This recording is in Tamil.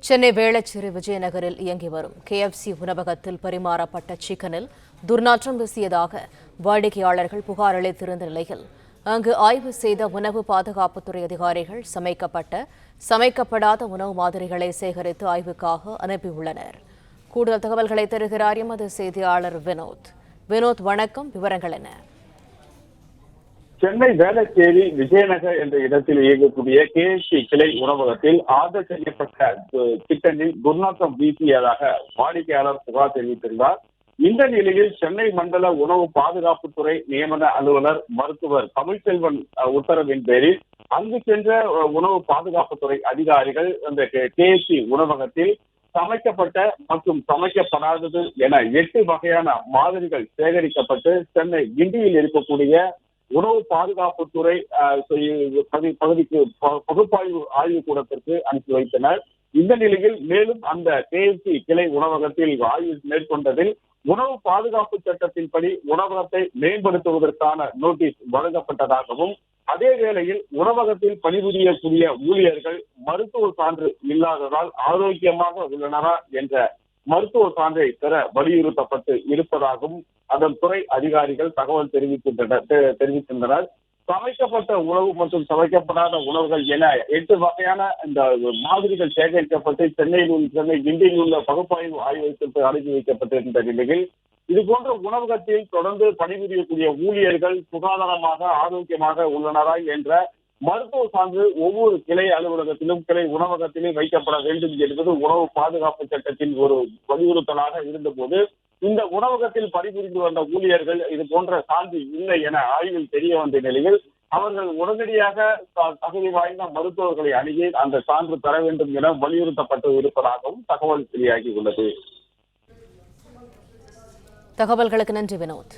சென்னை வேளச்சேரி விஜயநகரில் இயங்கி வரும் KFC உணவகத்தில் பரிமாறப்பட்ட சிக்கனில் துர்நாற்றம் வீசியதாக வாடிக்கையாளர்கள் புகார் அளித்திருந்த நிலையில் அங்கு ஆய்வு செய்த உணவு பாதுகாப்புத்துறை அதிகாரிகள் சமைக்கப்படாத உணவு மாதிரிகளை சேகரித்து ஆய்வுக்காக அனுப்பியுள்ளனர். கூடுதல் தகவல்களை தருகிறார் எமது செய்தியாளர் வினோத். வணக்கம், விவரங்கள் என்ன? சென்னை வேளச்சேரி விஜயநகர் என்ற இடத்தில் இயங்கக்கூடிய KFC கிளை உணவகத்தில் ஆர்டர் செய்யப்பட்ட சிக்கனில் துர்நாற்றம் வீசியதாக வாடிக்கையாளர் புகார் தெரிவித்திருந்தார். இந்த நிலையில் சென்னை மண்டல உணவு பாதுகாப்புத்துறை நியமன அலுவலர் மருத்துவர் தமிழ்செல்வன் உத்தரவின் பேரில் அங்கு சென்ற உணவு பாதுகாப்புத்துறை அதிகாரிகள் அந்த KFC உணவகத்தில் சமைக்கப்பட்ட மற்றும் சமைக்கப்படாதது என 8 வகையான மாதிரிகள் சேகரிக்கப்பட்டு சென்னை கிண்டியில் இருக்கக்கூடிய உணவு பாதுகாப்புத்துறை பகுதிக்கு பகுப்பாய்வு ஆய்வு கூடத்திற்கு அனுப்பி வைத்தனர். இந்த நிலையில் மேலும் அந்த KFC கிளை உணவகத்தில் ஆய்வு மேற்கொண்டதில் உணவு பாதுகாப்பு சட்டத்தின்படி உணவகத்தை மேம்படுத்துவதற்கான நோட்டீஸ் வழங்கப்பட்டதாகவும், அதே வேளையில் உணவகத்தில் பணிபுரியக்கூடிய ஊழியர்கள் மருத்துவ சான்று இல்லாததால் ஆரோக்கியமாக உள்ளனரா என்ற மருத்துவ சான்றை பெற வலியுறுத்தப்பட்டு இருப்பதாகவும் அதன் துறை அதிகாரிகள் தகவல் தெரிவிக்கின்றனர். சமைக்கப்பட்ட உணவு மற்றும் சமைக்கப்படாத உணவுகள் என 8 வகையான இந்த மாதிரிகள் சேகரிக்கப்பட்டு சென்னை கிண்டியில் உள்ள பகுப்பாய்வு ஆய்வகத்திற்கு அனுப்பி வைக்கப்பட்டிருந்த நிலையில் இதுபோன்ற உணவகத்தில் தொடர்ந்து பணிபுரியக்கூடிய ஊழியர்கள் சுகாதாரமாக ஆரோக்கியமாக உள்ளனரா என்ற மருத்துவ சான்று ஒவ்வொரு கிளை அலுவலகத்திலும் கிளை உணவகத்திலும் வைக்கப்பட வேண்டும் என்பது உணவு பாதுகாப்பு சட்டத்தின் ஒரு வலியுறுத்தலாக இருந்தபோது, இந்த உணவகத்தில் பணிபுரிந்து வந்த ஊழியர்கள் இது போன்ற சான்று இல்லை என ஆய்வில் தெரிய வந்த நிலையில் அவர்கள் உடனடியாக தகுதி வாய்ந்த மருத்துவர்களை அணுகி அந்த சான்று பெற வேண்டும் என வலியுறுத்தப்பட்டு இருப்பதாகவும் தகவல் வெளியாகி உள்ளது. தகவல்களுக்கு நன்றி வினோத்.